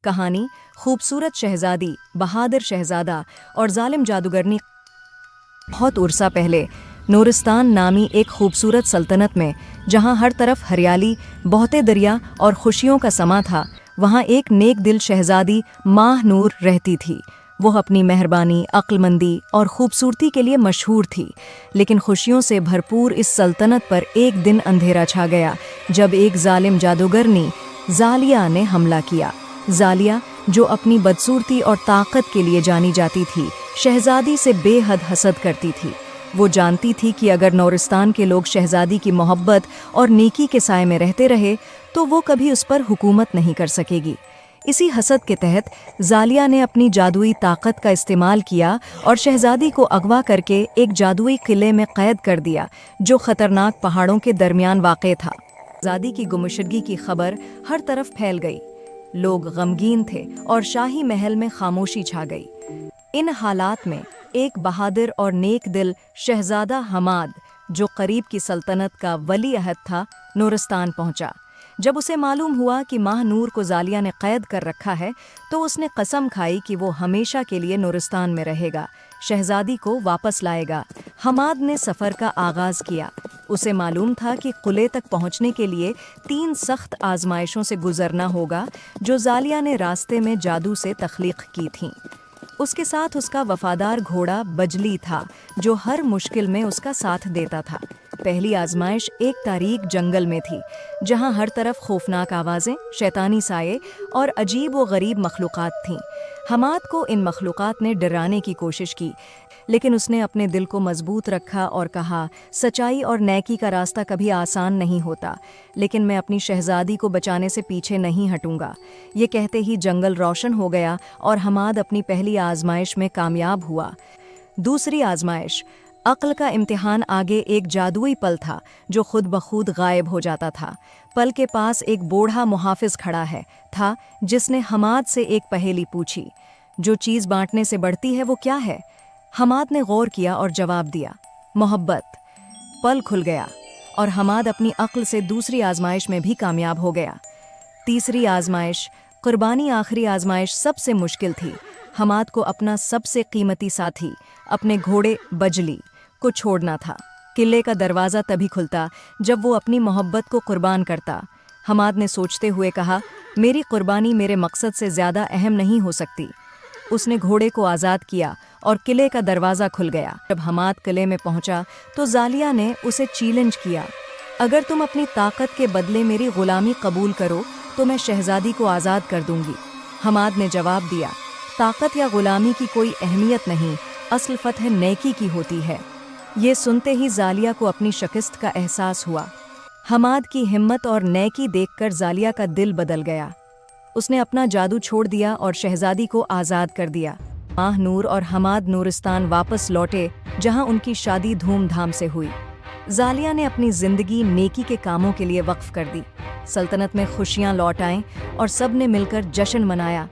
کہانی خوبصورت شہزادی، بہادر شہزادہ اور ظالم جادوگرنی۔ بہت عرصہ پہلے نورستان نامی ایک خوبصورت سلطنت میں، جہاں ہر طرف ہریالی، بہتے دریا اور خوشیوں کا سما تھا، وہاں ایک نیک دل شہزادی ماہ نور رہتی تھی۔ وہ اپنی مہربانی، عقل مندی اور خوبصورتی کے لیے مشہور تھی، لیکن خوشیوں سے بھرپور اس سلطنت پر ایک دن اندھیرا چھا گیا جب ایک ظالم جادوگرنی زالیہ نے حملہ کیا۔ زالیہ، جو اپنی بدصورتی اور طاقت کے لیے جانی جاتی تھی، شہزادی سے بے حد حسد کرتی تھی۔ وہ جانتی تھی کہ اگر نورستان کے لوگ شہزادی کی محبت اور نیکی کے سائے میں رہتے رہے تو وہ کبھی اس پر حکومت نہیں کر سکے گی۔ اسی حسد کے تحت زالیہ نے اپنی جادوئی طاقت کا استعمال کیا اور شہزادی کو اغوا کر کے ایک جادوئی قلعے میں قید کر دیا جو خطرناک پہاڑوں کے درمیان واقع تھا۔ شہزادی کی گمشدگی کی خبر ہر طرف پھیل گئی، لوگ غمگین تھے اور شاہی محل میں خاموشی چھا گئی۔ ان حالات میں ایک بہادر اور نیک دل شہزادہ حماد، جو قریب کی سلطنت کا ولی عہد تھا، نورستان پہنچا۔ جب اسے معلوم ہوا کہ ماہ نور کو زالیہ نے قید کر رکھا ہے تو اس نے قسم کھائی کہ وہ ہمیشہ کے لیے نورستان میں رہے گا، شہزادی کو واپس لائے گا۔ حماد نے سفر کا آغاز کیا۔ اسے معلوم تھا کہ قلعے تک پہنچنے کے لیے 3 سخت آزمائشوں سے گزرنا ہوگا جو زالیہ نے راستے میں جادو سے تخلیق کی تھیں۔ اس کے ساتھ اس کا وفادار گھوڑا بجلی تھا جو ہر مشکل میں اس کا ساتھ دیتا تھا۔ پہلی آزمائش ایک تاریک جنگل میں تھی، جہاں ہر طرف خوفناک آوازیں، شیطانی سائے اور عجیب و غریب مخلوقات تھیں۔ حماد کو ان مخلوقات نے ڈرانے کی کوشش کی، لیکن اس نے اپنے دل کو مضبوط رکھا اور کہا، سچائی اور نیکی کا راستہ کبھی آسان نہیں ہوتا، لیکن میں اپنی شہزادی کو بچانے سے پیچھے نہیں ہٹوں گا۔ یہ کہتے ہی جنگل روشن ہو گیا اور حماد اپنی پہلی آزمائش میں کامیاب ہوا۔ دوسری آزمائش، عقل کا امتحان۔ آگے ایک جادوئی پل تھا جو خود بخود غائب ہو جاتا تھا۔ پل کے پاس ایک بوڑھا محافظ کھڑا تھا جس نے حماد سے ایک پہیلی پوچھی، جو چیز بانٹنے سے بڑھتی ہے وہ کیا ہے؟ حماد نے غور کیا اور جواب دیا، محبت۔ پل کھل گیا اور حماد اپنی عقل سے دوسری آزمائش میں بھی کامیاب ہو گیا۔ تیسری آزمائش، قربانی۔ آخری آزمائش سب سے مشکل تھی۔ حماد کو اپنا سب سے قیمتی ساتھی، اپنے گھوڑے بجلی، کو چھوڑنا تھا۔ قلعے کا دروازہ تبھی کھلتا جب وہ اپنی محبت کو قربان کرتا۔ حماد نے سوچتے ہوئے کہا، میری قربانی میرے مقصد سے زیادہ اہم نہیں ہو سکتی۔ اس نے گھوڑے کو آزاد کیا اور قلعے کا دروازہ کھل گیا۔ جب حماد قلعے میں پہنچا تو زالیہ نے اسے چیلنج کیا، اگر تم اپنی طاقت کے بدلے میری غلامی قبول کرو تو میں شہزادی کو آزاد کر دوں گی۔ حماد نے جواب دیا، طاقت یا غلامی کی کوئی اہمیت نہیں، اصل فتح نیکی کی ہوتی ہے۔ یہ سنتے ہی زالیہ کو اپنی شکست کا احساس ہوا۔ حماد کی ہمت اور نیکی دیکھ کر زالیہ کا دل بدل گیا۔ اس نے اپنا جادو چھوڑ دیا اور شہزادی کو آزاد کر دیا۔ ماہ نور اور حماد نورستان واپس لوٹے، جہاں ان کی شادی دھوم دھام سے ہوئی۔ زالیہ نے اپنی زندگی نیکی کے کاموں کے لیے وقف کر دی۔ سلطنت میں خوشیاں لوٹ آئیں اور سب نے مل کر جشن منایا۔